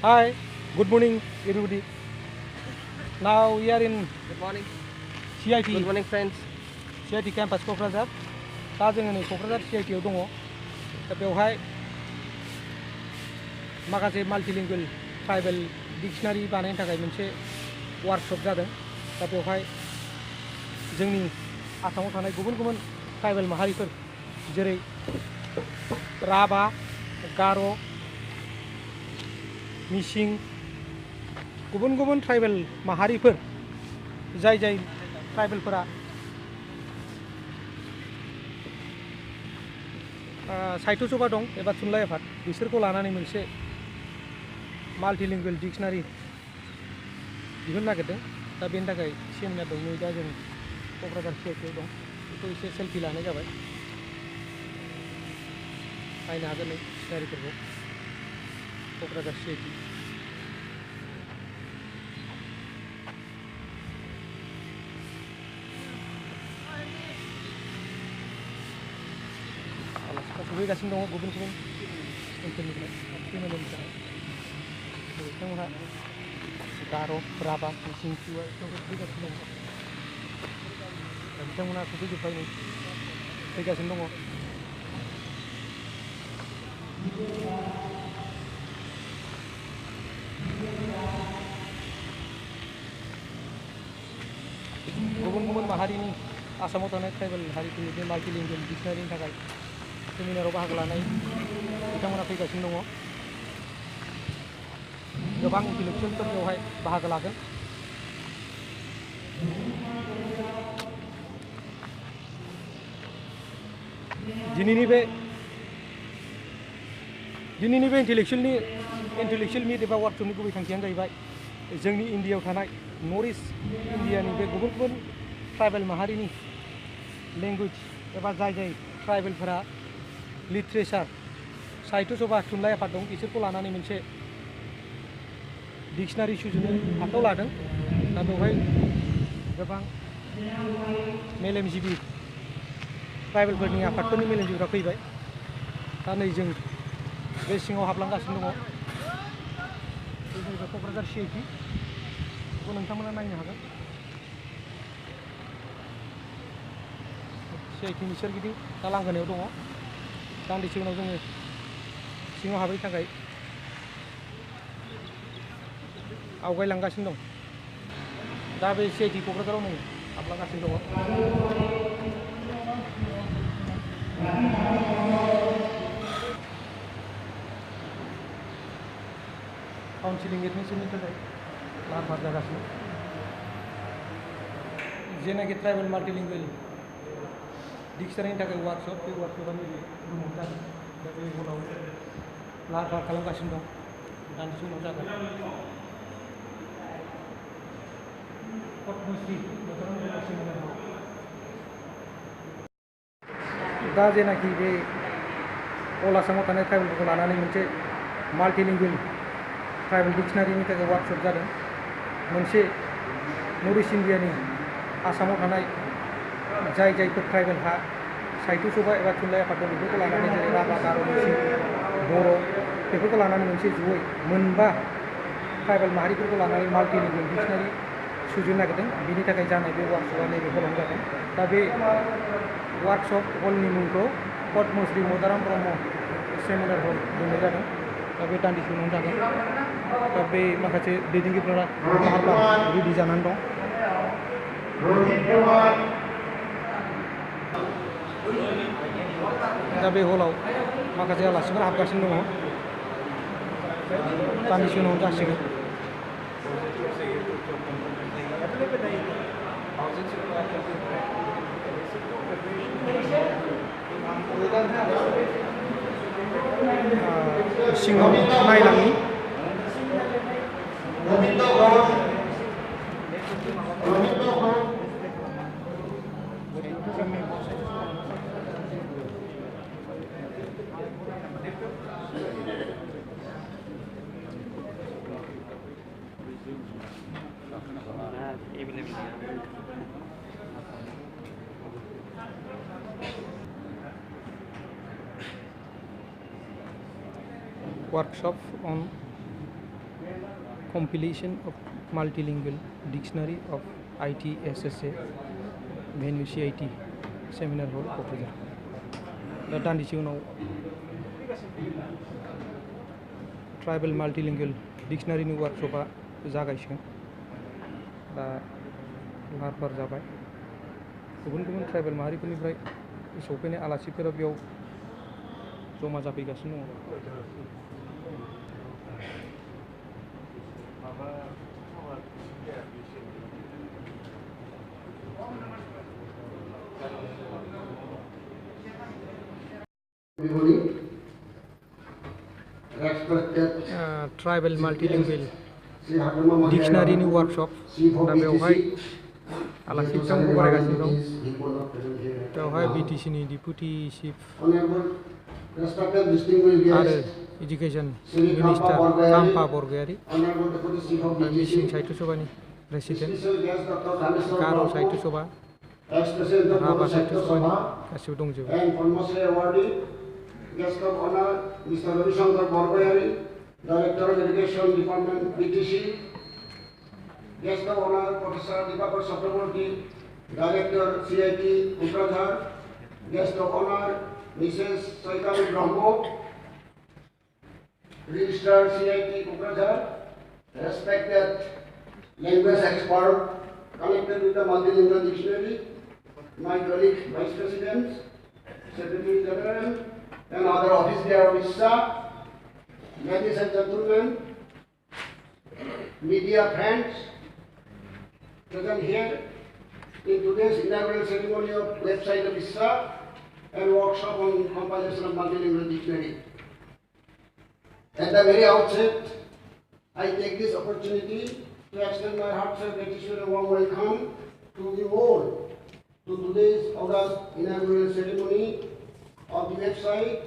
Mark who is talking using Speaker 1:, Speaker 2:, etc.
Speaker 1: Hi, good morning everybody. Now we are in
Speaker 2: Good morning.
Speaker 1: CIT,
Speaker 2: Good morning, friends.
Speaker 1: CIT campus Kokrajhar. दा जोङो नै Kokrajhar CIT आव दङ. दा बेवहाय माखासे माल्टिलिंगुअल ट्राइबेल डिक्शनारि बानायनो थाखाय मोनसे वर्कशप जादों. दा बेवहाय जोंनि आसामाव थानाय गुबुन गुबुन ट्राइबेल माहारिफोर जेरै राभा, गार', मिसिं, गुबुन गुबुन ट्राइबेल माहारिफोर जाय ट्राइबेलफोरा साहित्य सभा दं एबा थुनलाइ आफाद बिसोरखौ लानानै मोनसे माल्टिलिंगुअल डिक्शनारि दिहुननो नागिरदों. दा बेनि थाखाय सेमिनार दं. नै दा जों क'क्राझार CIT आव दं. बेखौ एसे सेल्फि लानाय जाबाय. नायनो हागोन नै सिनारिफोरखौ क'क्राझार CIT. आलासिफोर सफैगासिनो दङ गुबुन गुबुन ओनसोलनिफ्राय फेमिलिनिफ्राय. बिथांमोनहा गार', राभा, मिसिं, तिवा फैगासिनो दङ. बिथांमोनहा सफैजोब्बाय नै फैगासिनो दङ. गुबुन गुबुन माहारिनि आसामाव थानाय ट्राइबेल हारिफोरनि बे माल्टिलिंगुअल डिक्शनारिनि थाखाय सेमिनाराव बाहागो लानाय बिथांमोना फैगासिनो दङ. गोबां इन्टेलेक्चुयेलफोर बेवहाय बाहागो लागोन. दिनैनि बे इन्टेलेक्चुयेल मिट एबा वर्कशपनि गुबै थांखियानो जाहैबाय जोंनि इन्डियायाव थानाय नर्थ इस्ट इन्डियानि बे गुबुन गुबुन ट्राइबेल माहारिनि लेंगुवेज एबा जाय ट्राइबेलफोरा लिटारेचार साहित्य सभा थुनलाइ आफाद दं बिसोरखौ लानानै मोनसे डिक्शनारि सुजुनो आखायाव लादों. दा बेवहाय गोबां मेलेमजिबि ट्राइबेलफोरनि आफादफोरनि मेलेमजिबिफ्रा फैबाय. दा नै जों बे सिङाव हाबलांगासिनो दङ. बे जाहैबाय क'क्राझार CIT. बेखौ नोंथांमोना नायनो हागोन. CITनि सोरगिदिं दा लांगोनायाव दङ. दान्दिसे उनाव जोङो सिङाव हाबैनो थाखाय आवगायलांगासिनो दं. दा बे CIT क'क्राझाराव नै हाबलांगासिनो दङ. काउन्सिलिं एडमिसननि थाखाय लाहार फाहार जागासिनो. जेनाखि ट्राइबेल माल्टिलिंगुअल डिक्शनारिनि थाखाय वर्कशप, बे वर्कशपआ नैबे रुमाव जागोन. दा बे हलाव लाहार फाहार खालामगासिनो दं. दान्दिसे उनाव जागोन. दा जेनाखि बे अल आसामाव थानाय ट्राइबेलफोरखौ लानानै मोनसे माल्टिलिंगुअल ट्राइबेल डिक्शनारिनि थाखाय वर्कशप जादों. मोनसे नर्थ इस्ट इन्डियानि आसामाव थानाय जायफोर ट्राइबेलहा साहित्य सभा एबा थुनलाइ आफाद दं बेफोरखौ लानानै जेरै राभा, गार', मिसिं, बर' बेफोरखौ लानानै मोनसे जयै मोनबा ट्राइबेल माहारिफोरखौ लानानै माल्टिलिंगुअल डिक्शनारि सुजुनो नागिरदों. बिनि थाखाय जानाय बे वर्कशपआ नैबे हलावनो जागोन. दा बे वर्कशप हलनि मुंखौ पद्मश्री मदाराम ब्रह्म सेमिनार हल दोननाय जादों. दा बे दान्दिसे उनावनो जागोन. दा बे माखासे दैदेनगिरिफोरा लाहार फाहार रेडि जानानै दं. दा बे हलाव माखासे आलासिफोर हाबगासिनो दङ. दान्दिसे उनावनो जासिगोन. सिङाव नायलांनि. Workshop on compilation of multilingual dictionary of ITSSA venue CIT seminar hall Kokrajhar दा दान्दिसे उनाव ट्राइबेल माल्टिलिंगुअल डिक्शनारिनि वार्कशपआ जागायसिगोन दा लाहार फाहार जाबाय गुबुन गुबुन ट्राइबेल माहारिफोरनिफ्राय सफैनाय आलासिफोरा बेयाव जमा जाफैगासिनो दङ ट्राइबेल माल्टिलिंगुअल डिक्शनारिनि वार्कशप दा बेवहाय आलासि बिथांमोनखौ बरायगासिनो दं बेवहाय BTCनि डिपुटि चिफ आरो एजुकेशन मिनिस्टार काम्पा बरगयारी मिसिं साहित्य सभानि प्रेसिडेन्ट गार' साहित्य सभा राभा साहित्य सभानि गासिबो दंजोबो
Speaker 2: Guest of honor, Mr. Ravi Shankar Borgoyari, Director of Education Department, BTC. Guest of honor, Professor Dipakar Chakraborty, Director, CIT, K'okrajhar. Guest of honor, Mrs. Saitami Brahmo, Registrar, CIT, K'okrajhar. Respected language expert, connected with the multilingual dictionary, my colleague, Vice President, Secretary General, and other office bearer of ISSA, ladies and gentlemen, media friends present here in today's inaugural ceremony of website of ISSA and workshop on compilation of multilingual dictionary. At the very outset, I take this opportunity to extend my heartfelt gratitude and warm welcome to you all to today's August inaugural ceremony of the website